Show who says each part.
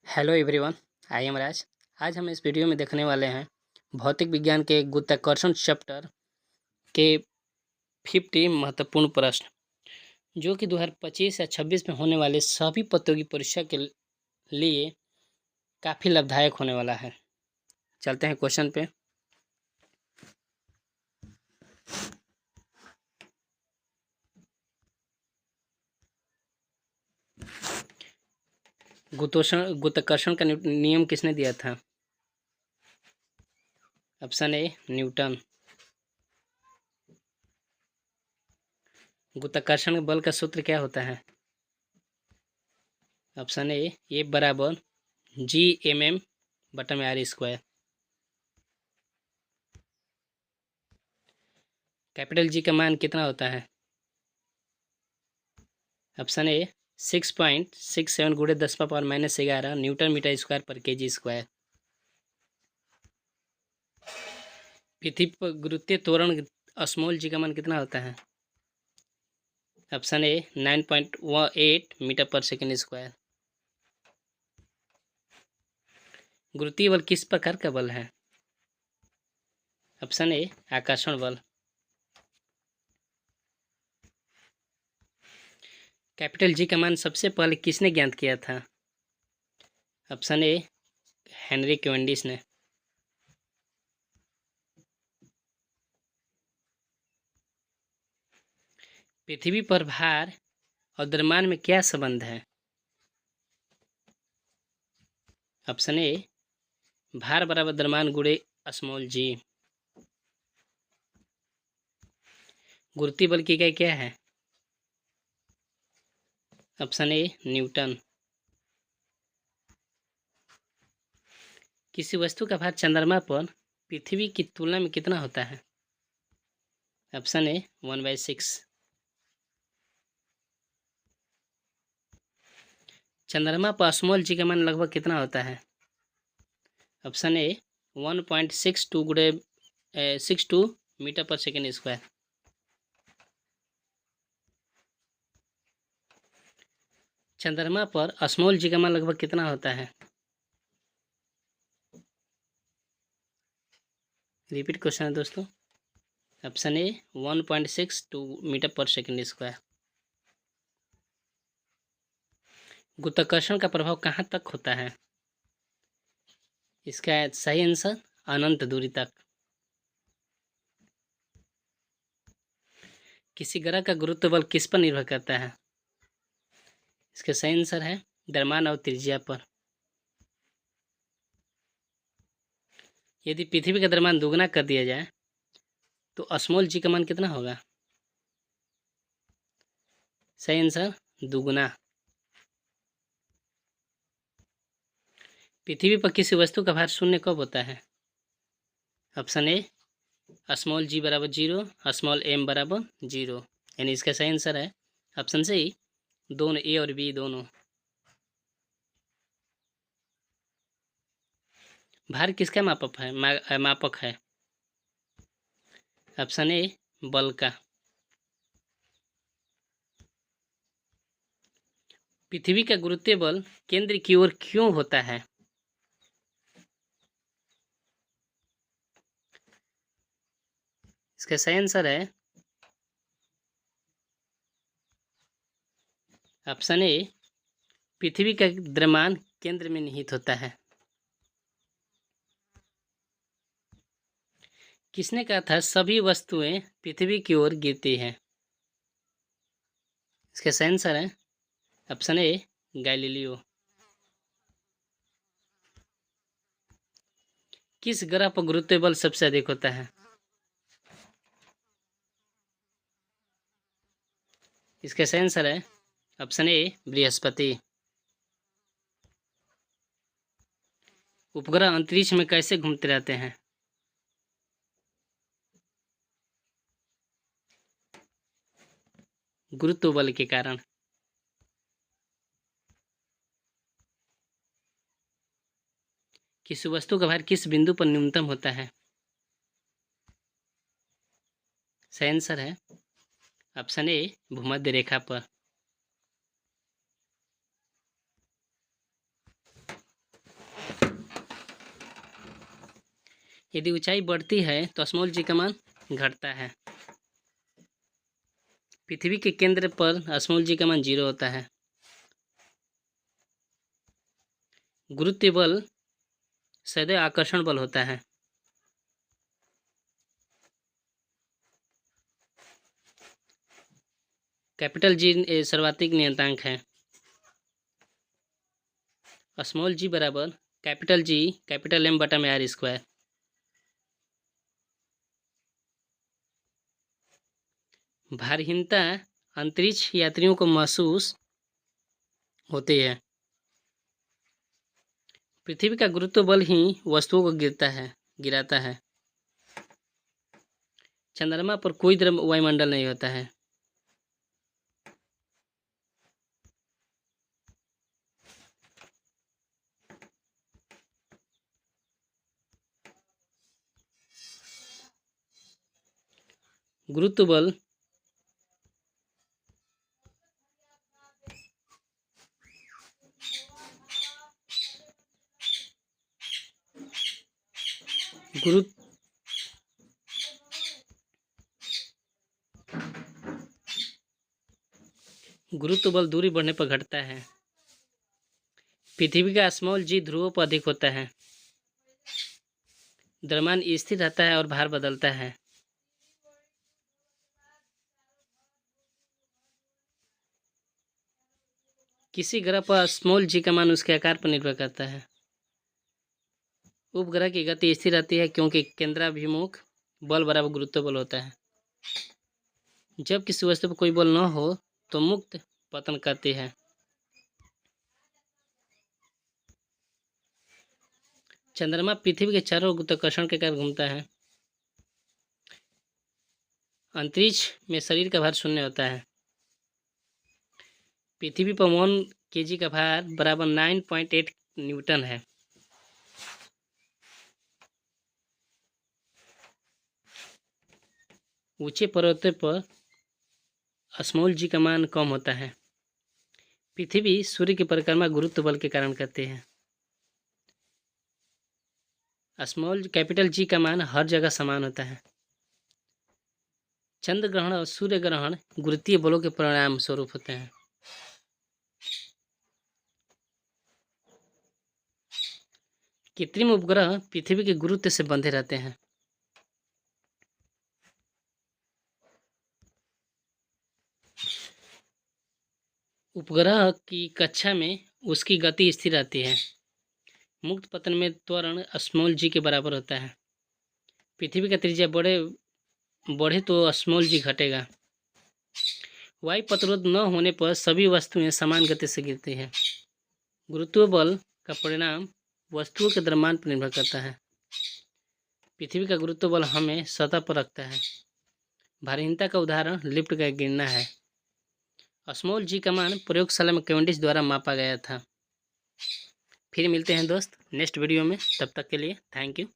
Speaker 1: Hello everyone, I am राज। आज हम इस वीडियो में देखने वाले हैं भौतिक विज्ञान के गुरुत्वाकर्षण चैप्टर के 50 महत्वपूर्ण प्रश्न जो कि 2025 या 26 में होने वाले सभी प्रतियोगी परीक्षा के लिए काफ़ी लाभदायक होने वाला है। चलते हैं क्वेश्चन पे। गुरुत्वाकर्षण का नियम किसने दिया था? Option A Newton. गुरुत्वाकर्षण बल का सूत्र क्या होता है? ऑप्शन ए बराबर G/m/r²। कैपिटल जी का मान कितना होता है? ऑप्शन ए 6.67 गुणे 10⁻⁻11 न्यूटन मीटर स्क्वायर पर केजी स्क्वायर। पृथ्वी पर गुरुत्वीय त्वरण स्मॉल जी का मान कितना होता है? ऑप्शन ए 9.18 मीटर पर सेकेंड स्क्वायर। गुरुत्वीय बल किस प्रकार का बल है? ऑप्शन ए आकर्षण बल। कैपिटल जी का मान सबसे पहले किसने ज्ञात किया था? ऑप्शन ए हेनरी कैवेंडिश ने। पृथ्वी पर भार और द्रव्यमान में क्या संबंध है? ऑप्शन ए भार बराबर द्रव्यमान गुणे स्मॉल जी। गुरुत्वीय बल की इकाई क्या है? Option A Newton. किसी वस्तु का भार चंद्रमा पर पृथ्वी की तुलना में कितना होता है? Option A 1/6। चंद्रमा पर स्मॉल जी का मान लगभग कितना होता है? ऑप्शन ए 1.62 गुणे 62 मीटर पर सेकेंड स्क्वायर। चंद्रमा पर स्मॉल जी का मान लगभग कितना होता है? रिपीट क्वेश्चन है दोस्तों। ऑप्शन ए 1.62 मीटर पर सेकेंड स्क्वायर। गुरुत्वाकर्षण का प्रभाव कहाँ तक होता है? इसका सही आंसर अनंत दूरी तक। किसी ग्रह का गुरुत्व बल किस पर निर्भर करता है? इसका सही आंसर है द्रव्यमान और त्रिज्या पर। यदि पृथ्वी का द्रव्यमान दोगुना कर दिया जाए तो स्मॉल जी का मान कितना होगा? सही आंसर दुगुना। पृथ्वी पर किसी वस्तु का भार शून्य कब होता है? ऑप्शन ए स्मॉल जी बराबर 0, स्मॉल m बराबर 0। यानी इसका सही आंसर है ऑप्शन सी दोनों ए और बी दोनों। भार किसका मापक है? ऑप्शन ए बल का। पृथ्वी का गुरुत्वीय बल केंद्र की ओर क्यों होता है? इसका सही आंसर है ऑप्शन ए पृथ्वी का द्रव्यमान केंद्र में निहित होता है। किसने कहा था सभी वस्तुएं पृथ्वी की ओर गिरती हैं? इसका सही आंसर है ऑप्शन ए गैलीलियो। किस ग्रह पर गुरुत्वीय बल सबसे अधिक होता है? इसका सही आंसर है ऑप्शन ए बृहस्पति। उपग्रह अंतरिक्ष में कैसे घूमते रहते हैं? गुरुत्व बल के कारण। किसी वस्तु का भार किस बिंदु पर न्यूनतम होता है? सही आंसर है ऑप्शन ए भूमध्य रेखा पर। यदि ऊंचाई बढ़ती है तो स्मॉल जी का मान घटता है। पृथ्वी के केंद्र पर स्मॉल जी का मान 0 होता है। गुरुत्व बल सदैव आकर्षण बल होता है। कैपिटल जी सर्वाधिक नियतांक है। स्मॉल जी बराबर कैपिटल जी कैपिटल एम बटा में आर स्क्वायर। भारहीनता अंतरिक्ष यात्रियों को महसूस होती है। पृथ्वी का गुरुत्व बल ही वस्तुओं को गिराता है। चंद्रमा पर कोई द्रव वायुमंडल नहीं होता है। गुरुत्व बल गुरुत्व बल दूरी बढ़ने पर घटता है। पृथ्वी का स्मॉल जी ध्रुवों पर अधिक होता है। द्रव्यमान स्थिर रहता है और भार बदलता है। किसी ग्रह पर स्मॉल जी का मान उसके आकार पर निर्भर करता है। उपग्रह की गति स्थिर रहती है क्योंकि केंद्राभिमुख बल बराबर गुरुत्व बल होता है। जब किसी वस्तु पर कोई बल न हो तो मुक्त पतन करती है। चंद्रमा पृथ्वी के चारों ओर गुरुत्वाकर्षण के कारण घूमता है। अंतरिक्ष में शरीर का भार 0 होता है। पृथ्वी पर 1 kg का भार बराबर 9.8 न्यूटन है। ऊंचे पर्वतों पर स्मॉल जी का मान कम होता है। पृथ्वी सूर्य की परिक्रमा गुरुत्व बल के कारण करती है। स्मॉल कैपिटल जी का मान हर जगह समान होता है। चंद्र ग्रहण और सूर्य ग्रहण गुरुत्वीय बलों के परिणाम स्वरूप होते हैं। कृत्रिम उपग्रह पृथ्वी के गुरुत्व से बंधे रहते हैं। उपग्रह की कक्षा में उसकी गति स्थिर रहती है। मुक्त पतन में त्वरण स्मॉल जी के बराबर होता है। पृथ्वी का त्रिज्या बढ़े तो स्मॉल जी घटेगा। वायु प्रतिरोध न होने पर सभी वस्तुएं समान गति से गिरती हैं। गुरुत्व बल का परिणाम वस्तुओं के द्रव्यमान पर निर्भर करता है। पृथ्वी का गुरुत्व बल हमें सतह पर रखता है। भारहीनता का उदाहरण लिफ्ट का गिरना है। स्मॉल जी का मान प्रयोगशाला में कैवेंडिश द्वारा मापा गया था। फिर मिलते हैं दोस्त नेक्स्ट वीडियो में। तब तक के लिए थैंक यू।